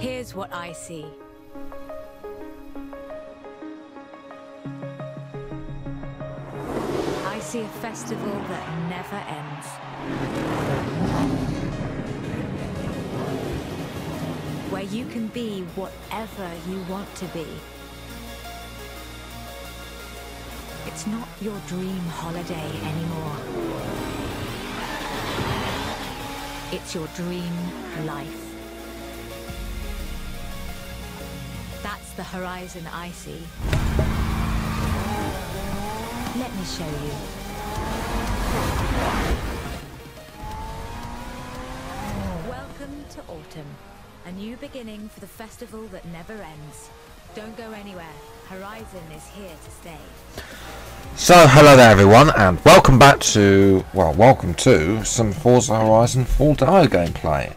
Here's what I see. I see a festival that never ends. Where you can be whatever you want to be. It's not your dream holiday anymore. It's your dream life. That's the horizon I see. Let me show you. Welcome to autumn. A new beginning for the festival that never ends. Don't go anywhere. Horizon is here to stay. So, hello there everyone, and welcome back to, well, welcome to some Forza Horizon Full Demo gameplay.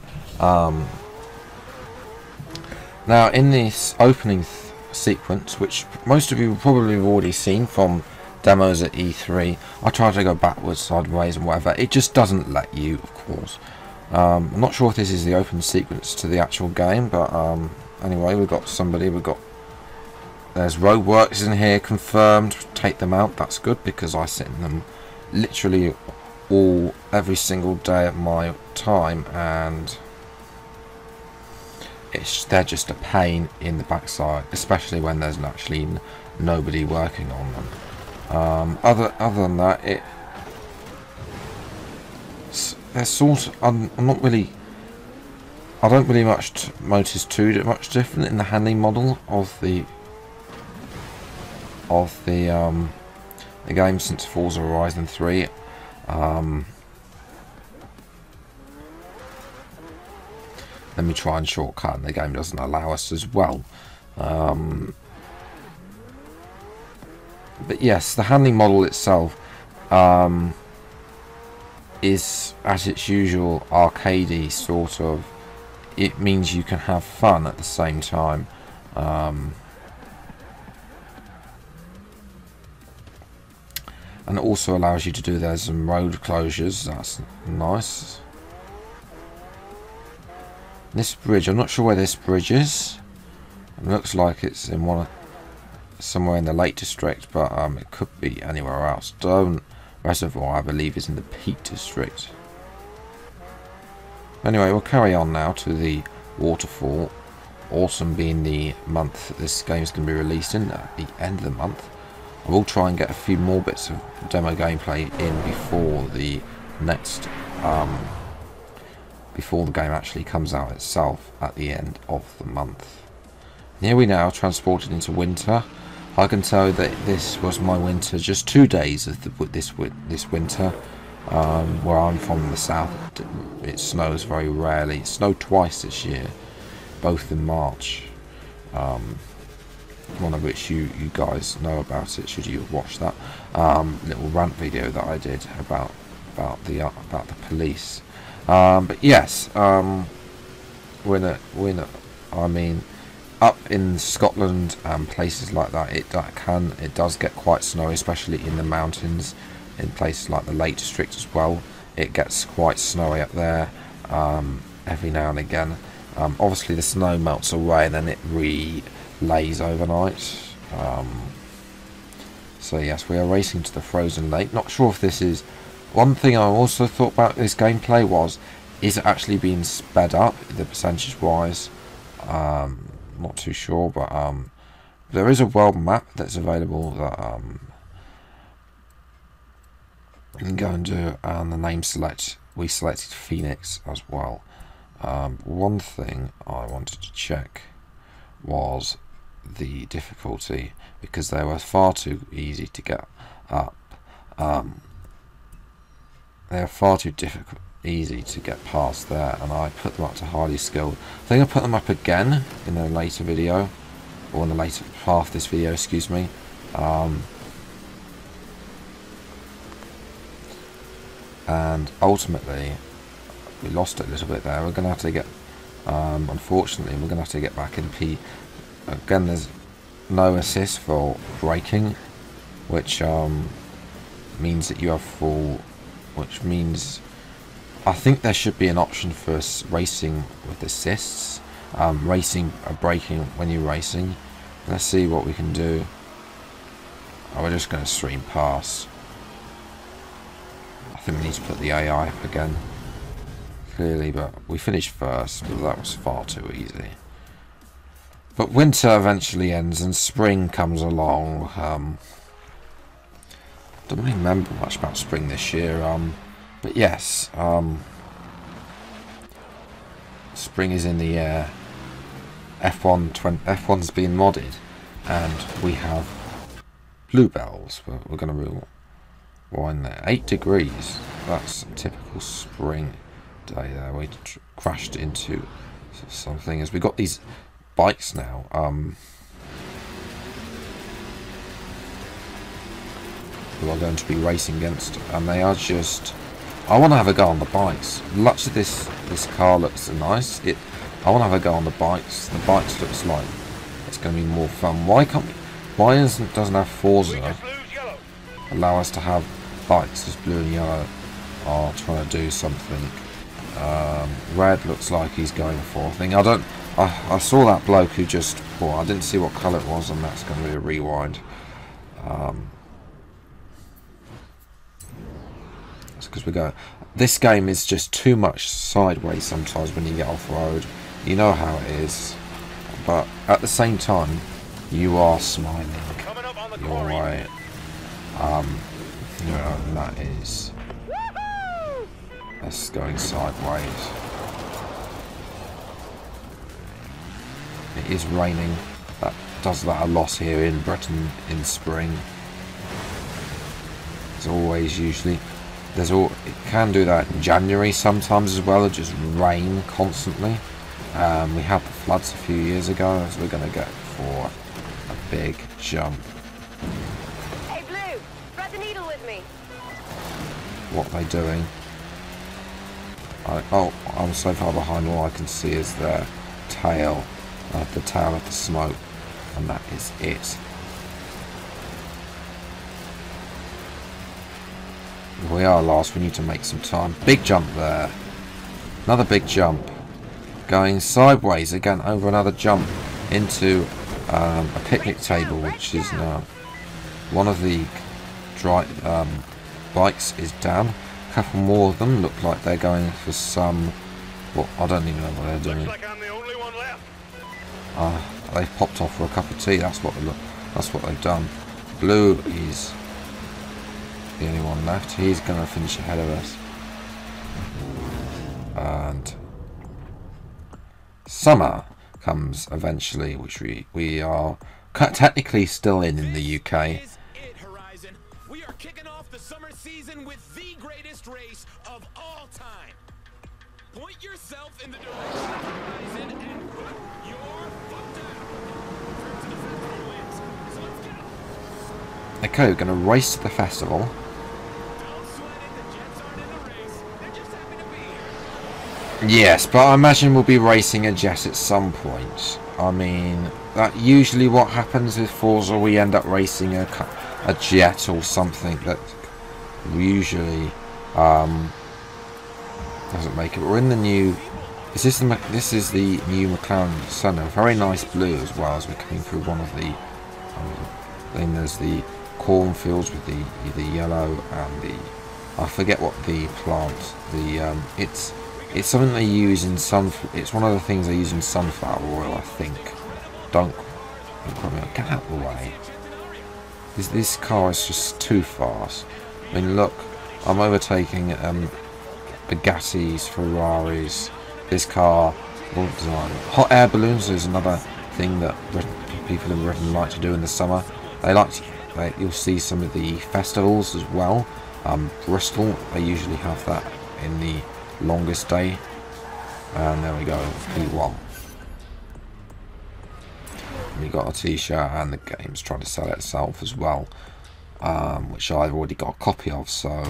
Now, in this opening sequence, which most of you probably have already seen from demos at E3, I tried to go backwards, sideways and whatever. It just doesn't let you, of course. I'm not sure if this is the open sequence to the actual game, but anyway, we've got somebody, there's roadworks in here confirmed. Take them out, that's good, because I sit in them literally every single day of my time, and they're just a pain in the backside, especially when there's actually nobody working on them. Other than that, they're sort of, I don't really notice too much different in the handling model of the game since Forza Horizon 3. Let me try and shortcut, and the game doesn't allow us as well. But yes, the handling model itself is, as its usual, arcadey sort of. It means you can have fun at the same time. And it also allows you to do, there's some road closures, that's nice. This bridge, I'm not sure where this bridge is. It looks like it's in somewhere in the Lake District, but it could be anywhere else. Stone Reservoir, I believe, is in the Peak District. Anyway, we'll carry on now to the waterfall. Autumn being the month this game's going to be released in, at the end of the month. I will try and get a few more bits of demo gameplay in before the next, before the game actually comes out itself at the end of the month. And here we now transported into winter. I can tell that this was my winter, just 2 days of this winter. Where I'm from in the south, it snows very rarely. It snowed twice this year, both in March. One of which you guys know about it, should you have watched that little rant video that I did about the police. But yes, I mean, up in Scotland and places like that, it does get quite snowy, especially in the mountains, in places like the Lake District as well. It gets quite snowy up there every now and again. Obviously the snow melts away and then it lays overnight. So yes, we are racing to the frozen lake. Not sure if this is one thing I also thought about this gameplay is it actually being sped up, the percentage wise. Not too sure, but there is a world map that's available that you can go and do, and the name select, we selected Phoenix as well. One thing I wanted to check was the difficulty, because they were far too easy to get up. They are far too easy to get past there, and I put them up to highly skilled. I think I'll put them up again in a later video, or in the later half of this video, excuse me. And ultimately we lost it a little bit there. We're gonna have to get unfortunately we're gonna have to get back in P again. There's no assist for braking, which means that you have full, which means I think there should be an option for racing with assists. racing, braking when you're racing. Let's see what we can do. Oh, we're just going to stream past. I think we need to put the AI up again. Clearly, but we finished first, but that was far too easy. But winter eventually ends and spring comes along. Don't really remember much about spring this year. But yes, spring is in the air. F1's been modded, and we have bluebells. We're going to rewind there. 8 degrees. That's a typical spring day there. We crashed into something as we got these bikes now. Who are going to be racing against, and they are just. I want to have a go on the bikes. Much of this car looks nice. I want to have a go on the bikes. The bikes looks like it's going to be more fun. Why doesn't have Forza allow us to have bikes as blue and yellow are trying to do something? Red looks like he's going for a thing. I saw that bloke who just. Well, I didn't see what colour it was, and that's going to be a rewind. Because we go. This game is just too much sideways sometimes when you get off road. You know how it is, but at the same time, you are smiling your way. You know, and that is. That's going sideways. It is raining. That does that a lot here in Britain in spring. As always, usually. It can do that in January sometimes as well. It just rain constantly. We had the floods a few years ago, so we're going to go for a big jump. Hey Blue, thread the needle with me. What are they doing? I'm so far behind. All I can see is their tail, the tail of the smoke, and that is it. We are last. We need to make some time. Big jump there. Another big jump. Going sideways again over another jump into a picnic table, which is now one of the bikes is down. A couple more of them look like they're going for some. Well, I don't even know what they're doing. Looks like I'm the only one left. They've popped off for a cup of tea. That's what they've done. Blue is the only one left. He's going to finish ahead of us. And summer comes eventually, which we are technically still in the UK. We are kicking off the summer season with the greatest race of all time. Point yourself in the direction of the horizon and put your foot down. First to the festival wins. So let's go. Okay, we're going to race to the festival. Don't sweat it, the Jets aren't in the race. They're just happy to be here. Yes, but I imagine we'll be racing a jet at some point. I mean, that usually what happens with Forza, we end up racing a jet or something that usually doesn't make it. We're in the new. This is the new McLaren Senna. Very nice blue as well as we're coming through one of the. Then there's the cornfields with the yellow and the. I forget what the plant. It's something they use in It's one of the things they use in sunflower oil, I think. Don't get out of the way. This car is just too fast. I mean, look, I'm overtaking Bugattis, Ferraris. This car, well designed. Hot air balloons is another thing that people in Britain like to do in the summer. You'll see some of the festivals as well. Bristol, they usually have that in the longest day. And there we go, P1. We got a t-shirt and the game's trying to sell it itself as well, which I've already got a copy of, so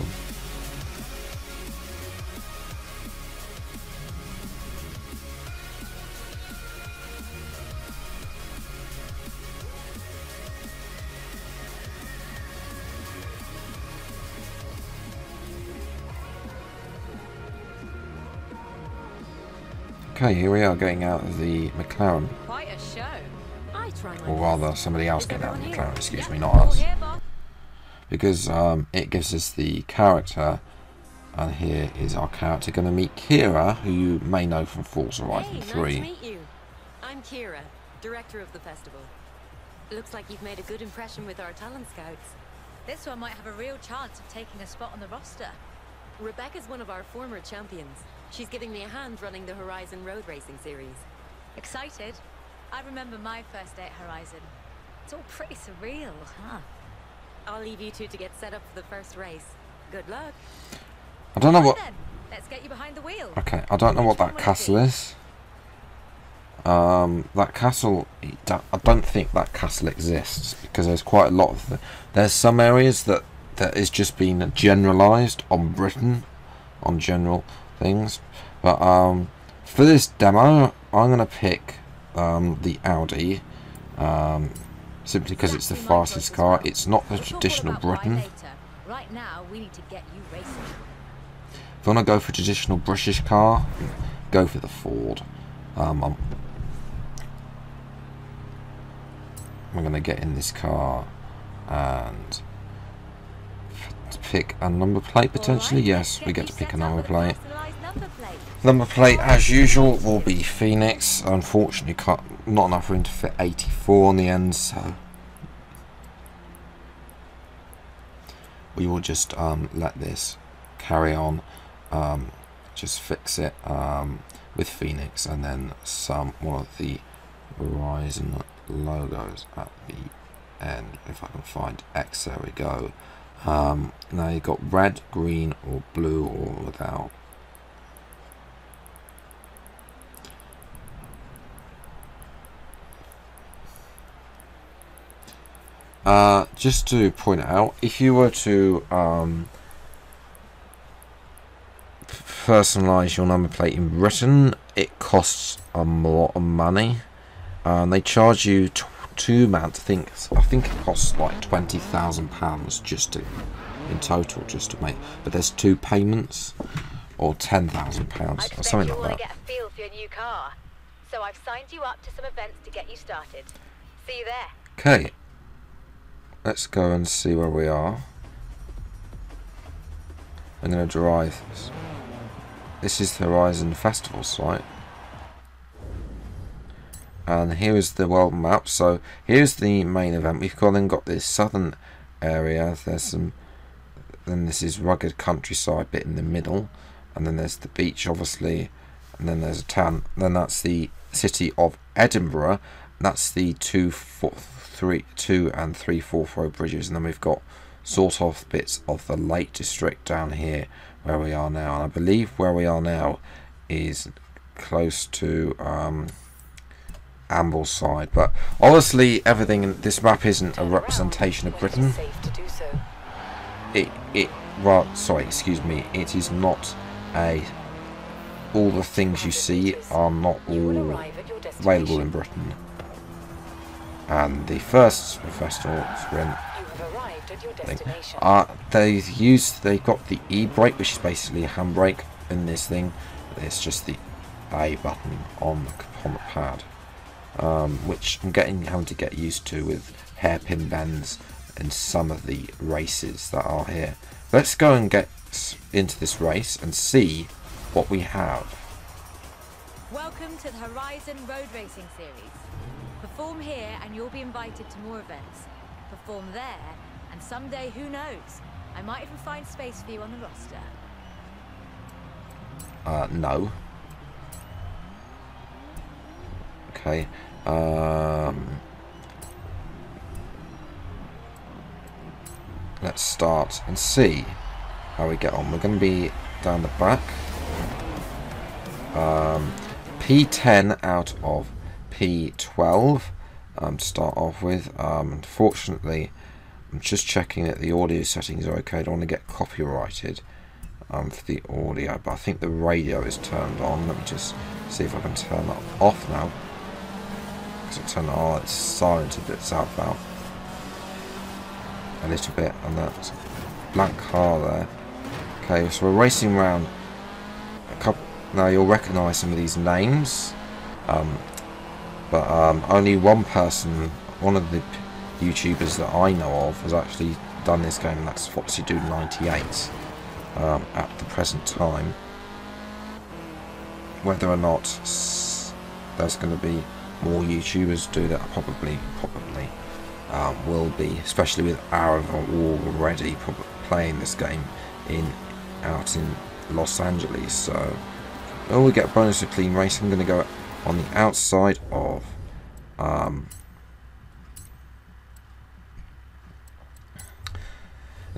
Okay, here we are getting out of the McLaren. Quite a show. I try my Or best. rather, somebody else Is getting out of the everyone McLaren, here? excuse Yep, me, not all us. here, boss. Because it gives us the character, and here is our character going to meet Kira, who you may know from Forza Horizon Hey, 3. nice to meet you. I'm Kira, director of the festival. Looks like you've made a good impression with our talent scouts. This one might have a real chance of taking a spot on the roster. Rebecca's one of our former champions. She's giving me a hand running the Horizon Road Racing series. Excited? I remember my first day at Horizon. It's all pretty surreal, huh? I'll leave you two to get set up for the first race. Good luck. I don't know Right what... then, let's get you behind the wheel. Okay, I don't know what that castle is. That castle... I don't think that castle exists, because there's quite a lot of... There's some areas that is just being generalised on Britain, on general things. But for this demo, I'm going to pick the Audi, simply because it's the fastest car. It's not the We'll talk all traditional about why Britain. later. Right now, we need to get you racing. If you want to go for traditional British car, go for the Ford. I'm going to get in this car and pick a number plate potentially. Alright, Yes, let's we get get to you pick a set up number with plate. personalised number plate. Number plate, as usual, will be Phoenix. Unfortunately, not enough room to fit 84 on the end, so we will just let this carry on. Just fix it with Phoenix, and then one of the Horizon logos at the end. If I can find X, there we go. Now you've got red, green, or blue, or without. Just to point out, if you were to personalise your number plate in Britain, it costs a lot of money. They charge you I think it costs like £20,000 just to, in total, just to make. But there's 2 payments, or £10,000 I or expect something you like want that. to get a feel for your new car. So I've signed you up to some events to get you started. See you there. Okay, let's go and see where we are. I'm going to drive this. This is the Horizon Festival site. And here is the world map. So here's the main event. We've then got this southern area. There's some. Then this is rugged countryside bit in the middle, and then there's the beach, obviously, and then there's a town. Then that's the city of Edinburgh. That's the 2 and 3 4th row bridges, and then we've got sort of bits of the Lake District down here where we are now. And I believe where we are now is close to Ambleside, but obviously everything in this map isn't a representation of Britain. Excuse me, it is not a. All the things you see are not all available in Britain. And the first festival sprint thing, they've got the e-brake, which is basically a handbrake in this thing. It's just the A button on the pad. Which I'm having to get used to with hairpin bends in some of the races that are here. Let's go and get into this race and see what we have. Welcome to the Horizon Road Racing Series. Perform here and you'll be invited to more events. Perform there, and someday, who knows, I might even find space for you on the roster. No. Okay. Let's start and see how we get on. We're going to be down the back. P10 out of P12 to start off with. Unfortunately, I'm just checking that the audio settings are okay. I don't want to get copyrighted for the audio, but I think the radio is turned on. Let me just see if I can turn that off now. It's silent a bit south out. A little bit, and that's a black car there. Okay, so we're racing around Now you'll recognise some of these names, but only one person, one of the YouTubers that I know of, has actually done this game, and that's FoxyDude98 at the present time. Whether or not there's going to be more YouTubers do that, probably will be, especially with Arav already playing this game out in Los Angeles. So we get a bonus of clean race. I'm going to go on the outside of and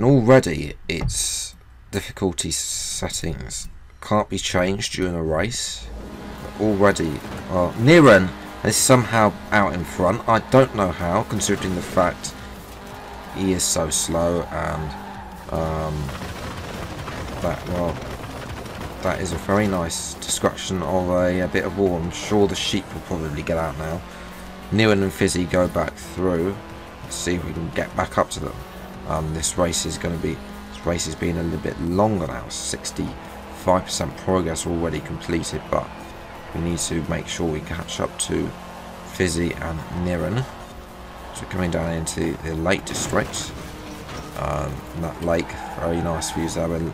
already its difficulty settings can't be changed during a race. Already Niren is somehow out in front. I don't know how, considering the fact he is so slow, and that is a very nice destruction of a bit of wall. I'm sure the sheep will probably get out now. Niren and Fizzy go back through. Let's see if we can get back up to them. This race is being a little bit longer now. 65% progress already completed, but we need to make sure we catch up to Fizzy and Niren. So we're coming down into the Lake District. And that lake, very nice views there. We're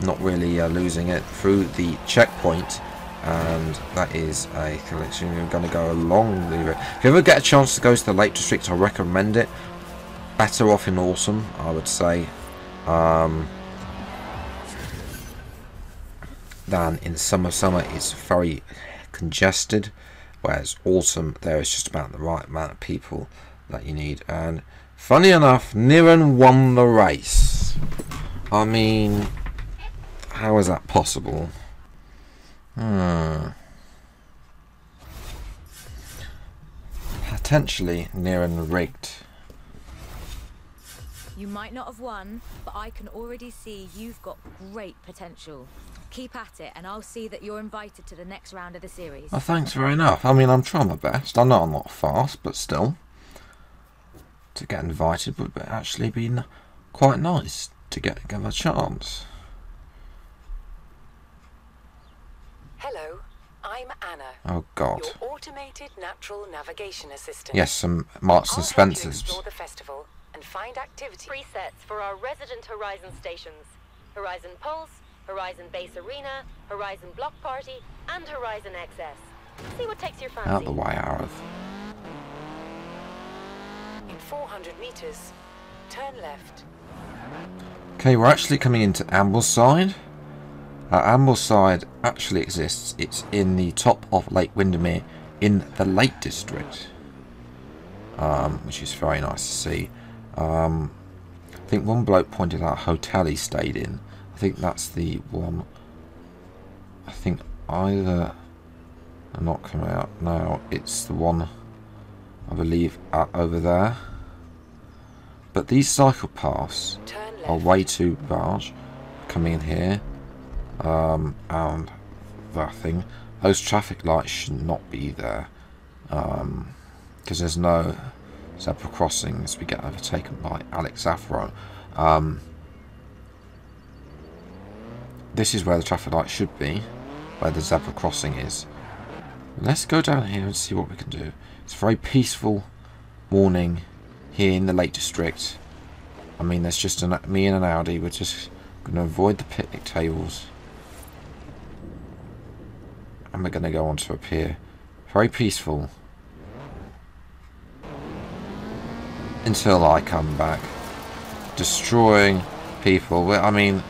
not really losing it through the checkpoint, and that is a collection. We're going to go along the... If you ever get a chance to go to the Lake District, I recommend it. Better off in autumn, I would say, than in summer. Summer is very congested, whereas autumn there is just about the right amount of people that you need. And funny enough, Niren won the race. I mean, how is that possible? Potentially Niren rigged. You might not have won, but I can already see you've got great potential. Keep at it, and I'll see that you're invited to the next round of the series. Oh, thanks very enough. I mean, I'm trying my best. I know I'm not fast, but still, to get invited would actually be quite nice to get a chance. Hello, I'm Anna. Oh God. Your automated natural navigation assistant. Yes, some Marks and Spencers. Explore the festival and find activity Presets for our resident Horizon stations. Horizon Pulse, Horizon Base Arena, Horizon Block Party, and Horizon XS. See what takes your fancy. Out the way, Arav. in 400 meters. Turn left. Okay, we're actually coming into Ambleside. Ambleside actually exists. It's in the top of Lake Windermere in the Lake District, which is very nice to see. I think one bloke pointed out a hotel he stayed in. I think that's the one. I think either are not coming out now. It's the one, I believe, over there. But these cycle paths are way too large. Coming in here, and that thing. Those traffic lights should not be there, because there's no zebra crossings. We get overtaken by Alex Afro. This is where the traffic light should be, where the zebra crossing is. Let's go down here and see what we can do. It's a very peaceful morning here in the Lake District. I mean, there's just me and an Audi. We're just going to avoid the picnic tables, and we're going to go onto a pier. Very peaceful until I come back, destroying people. I mean,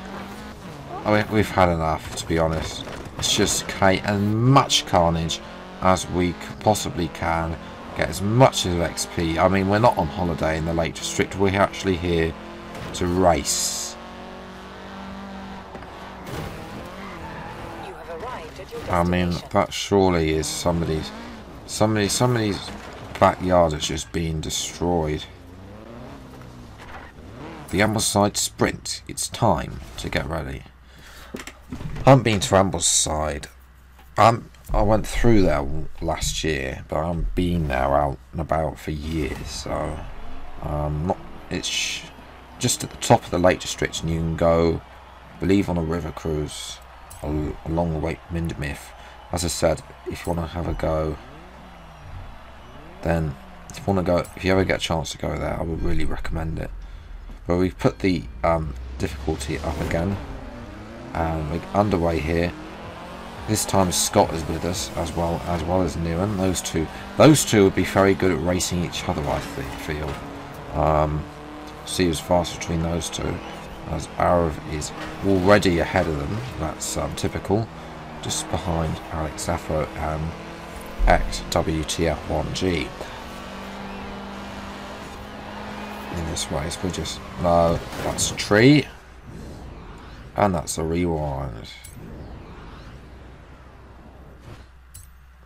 we've had enough, to be honest. It's just and much carnage as we possibly can. Get as much of XP. I mean, we're not on holiday in the Lake District. We're actually here to race. You have arrived at your I mean, that surely is somebody's backyard has just been destroyed. The Ambleside Sprint. It's time to get ready. I haven't been to Ambleside. I went through there last year, but I haven't been there out and about for years. So, it's just at the top of the Lake District, and you can go believe on a river cruise along the WINDMILL. As I said, if you want to have a go, then if you ever get a chance to go there, I would really recommend it. But we've put the difficulty up again, and we're underway here. This time Scott is with us as well as Newen. Those two would be very good at racing each other, I feel. See who's fast between those two, as Arav is already ahead of them. That's typical. Just behind Alex Afro and XWTF1G. In this race, no, that's a tree, and that's a rewind.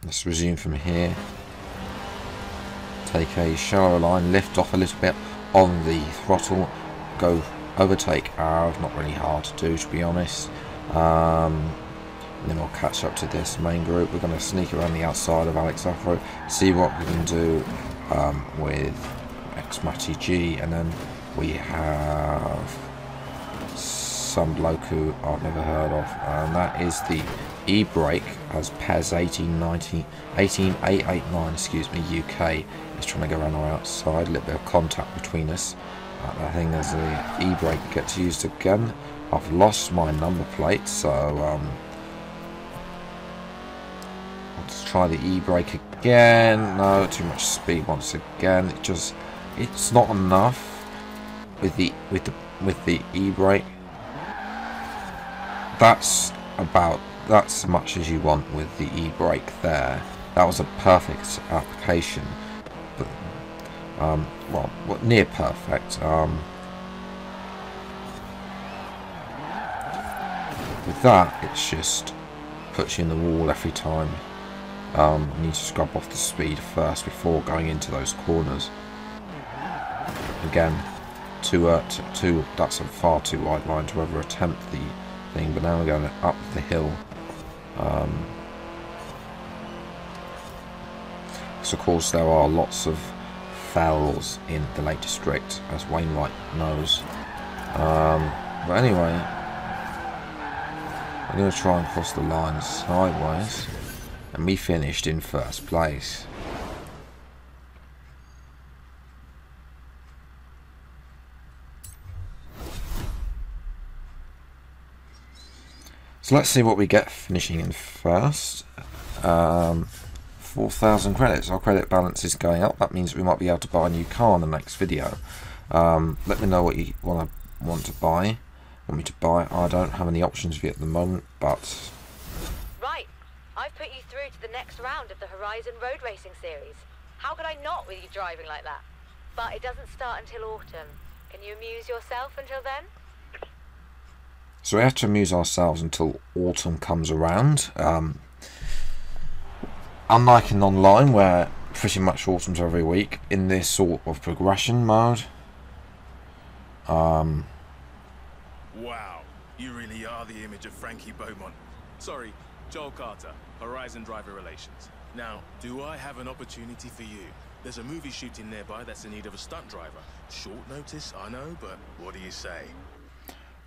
Let's resume from here. Take a shallower line, lift off a little bit on the throttle, go overtake Arav. Not really hard to do, to be honest. And then we'll catch up to this main group. We're going to sneak around the outside of Alex Afro, see what we can do with Xmatty G, and then we have some bloke who I've never heard of, and that is the e-brake, as Pez 18889, excuse me, UK is trying to go around our outside. A little bit of contact between us. I think there's the e-brake gets used again. I've lost my number plate, so let's try the e-brake again. No, too much speed once again. It's not enough with the e-brake. That's as much as you want with the e-brake there. That was a perfect application, but well, near perfect. With that, it's just puts you in the wall every time. You need to scrub off the speed first before going into those corners. Again, that's a far too wide line to ever attempt the thing, but now we're going up the hill. So of course there are lots of fells in the Lake District, as Wainwright knows. But anyway, I'm going to try and cross the line sideways, and we finished in first place. So let's see what we get finishing in first. 4,000 credits. Our credit balance is going up. That means we might be able to buy a new car in the next video. Let me know what you want to buy. Want me to buy? I don't have any options for you at the moment, but Right, I've put you through to the next round of the Horizon Road Racing Series. How could I not with you driving like that? But it doesn't start until autumn. Can you amuse yourself until then? so we have to amuse ourselves until autumn comes around. Unlike in online, where pretty much autumn's every week, in this sort of progression mode. Wow, you really are the image of Frankie Beaumont. Sorry, Joel Carter, Horizon Driver Relations. Now, do I have an opportunity for you? There's a movie shooting nearby that's in need of a stunt driver. Short notice, I know, but what do you say?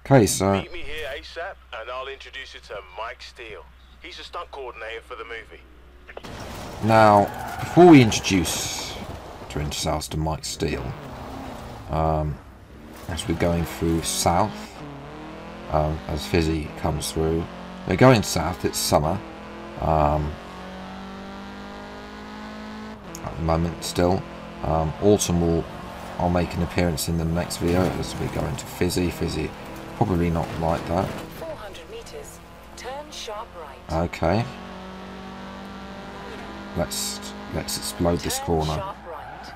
Okay, so Meet me here ASAP, and I'll introduce you to Mike Steele. He's a stunt coordinator for the movie. now before we introduce ourselves to Mike Steele, as we're going through south, as Fizzy comes through, we're going south. It's summer at the moment still. Autumn I'll make an appearance in the next video as we go into Fizzy. Fizzy probably not like that. 400 meters. Turn sharp right. Okay, let's explode this Turn corner. sharp right.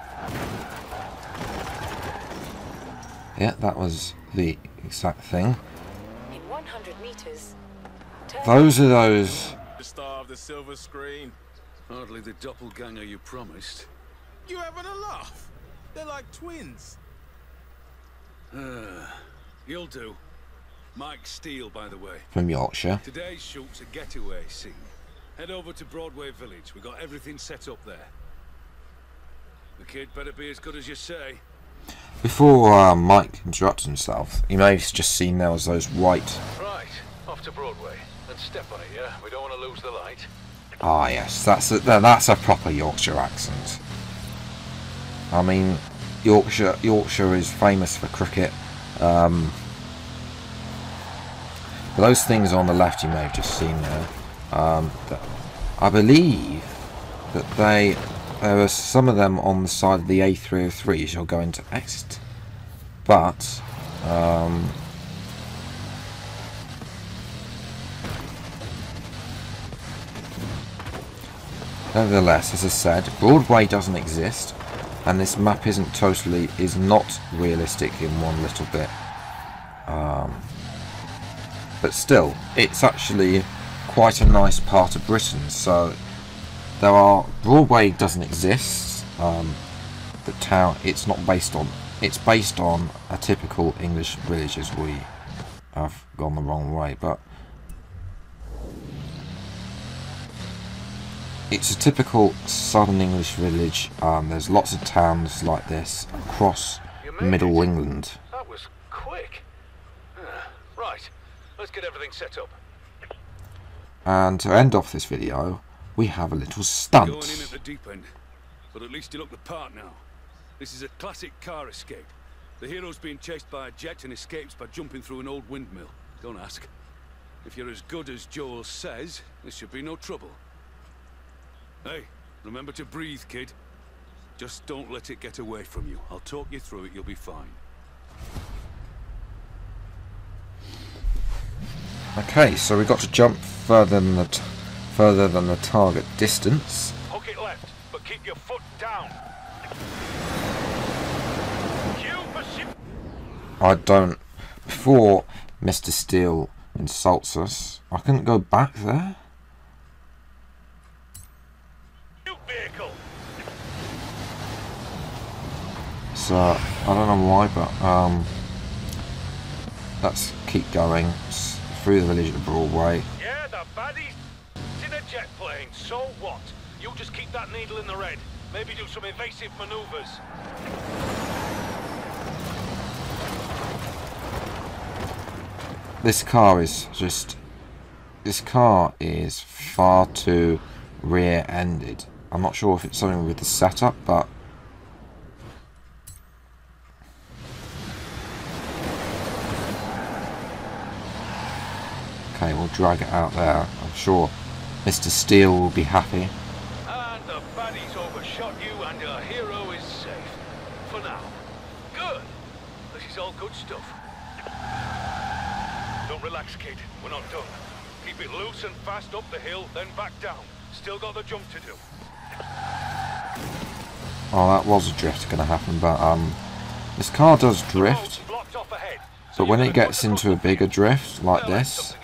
Yeah, that was the exact thing. In 100 meters. Turn Those are those. The star of the silver screen. Hardly the doppelganger you promised. You having a laugh? They're like twins. You'll do. Mike Steele, by the way. From Yorkshire. Today's shoot's a getaway scene. Head over to Broadway Village. We got everything set up there. The kid better be as good as you say. Before Mike interrupts himself, you may have just seen there was those white... Right, off to Broadway. And step on it, yeah? We don't want to lose the light. Ah yes, that's a proper Yorkshire accent. I mean, Yorkshire is famous for cricket. Those things on the left you may have just seen there. I believe that there are some of them on the side of the A303 as you're going to exit. But nevertheless, as I said, Broadway doesn't exist, and this map is not realistic in one little bit. But still, it's actually quite a nice part of Britain. So Broadway doesn't exist. The town it's based on a typical English village, as we have gone the wrong way, but it's a typical southern English village. There's lots of towns like this across Middle England. That was quick. Right, let's get everything set up. And to end off this video, we have a little stunt. Going in at the deep end, but at least you look the part now. This is a classic car escape. The hero's being chased by a jet and escapes by jumping through an old windmill. Don't ask. If you're as good as Joel says, this should be no trouble. Hey, remember to breathe, kid. Just don't let it get away from you. I'll talk you through it, you'll be fine. Okay, so we got to jump further than the target distance. Hook it left, but keep your foot down. Before Mr. Steele insults us, I couldn't go back there. Vehicle. So I don't know why, but let's keep going through the village to Broadway. Yeah, the baddie's in a jet plane, so what? You just keep that needle in the red. Maybe do some evasive maneuvers. This car is far too rear-ended. I'm not sure if it's something with the setup, but okay, we'll drag it out there. I'm sure Mr. Steele will be happy. And the baddie's overshot you and your hero is safe. For now. Good. This is all good stuff. Don't relax, kid. We're not done. Keep it loose and fast up the hill, then back down. Still got the jump to do. Oh, that was a drift going to happen, but this car does drift. But when it gets into a bigger drift like this,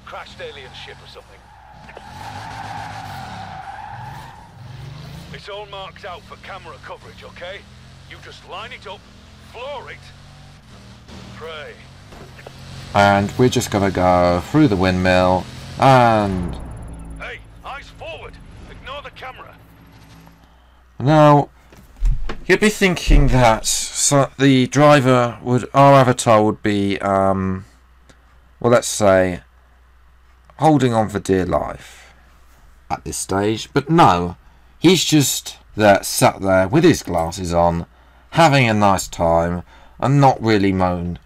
crashed alien ship or something. It's all marked out for camera coverage, okay? You just line it up, floor it, pray. And we're just going to go through the windmill and... Hey, eyes forward. Ignore the camera. Now, you'd be thinking that the driver our avatar would be, well, let's say, holding on for dear life at this stage. But no, he's just sat there with his glasses on, having a nice time, and not really not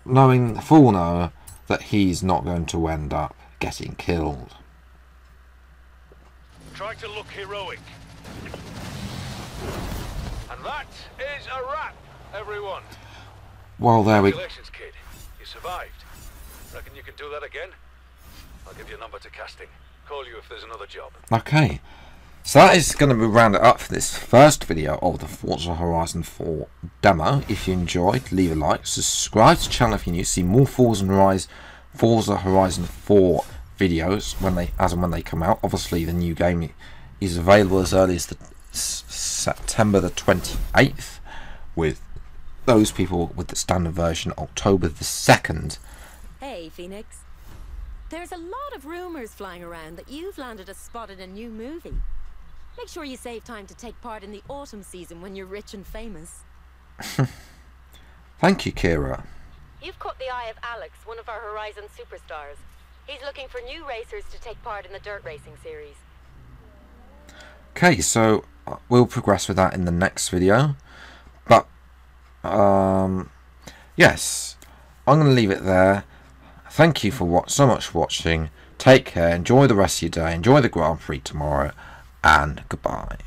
knowing full know that he's not going to end up getting killed. Try to look heroic. And that is a wrap, everyone. Well, there we go. Congratulations, kid. You survived. Reckon you can do that again? I'll give you a number to casting. Call you if there's another job. Okay. So that is going to be rounded up for this first video of the Forza Horizon 4 demo. If you enjoyed, leave a like, subscribe to the channel if you're new to see more Forza Horizon 4 videos as and when they come out. Obviously, the new game is available as early as September the 28th, with those people with the standard version October the 2nd. Hey, Phoenix. There's a lot of rumors flying around that you've landed a spot in a new movie. Make sure you save time to take part in the autumn season when you're rich and famous. Thank you, Kira. You've caught the eye of Alex, one of our Horizon superstars. He's looking for new racers to take part in the dirt racing series. Okay, so we'll progress with that in the next video. But, yes, I'm going to leave it there. Thank you for so much for watching. Take care, enjoy the rest of your day, enjoy the Grand Prix tomorrow, and goodbye.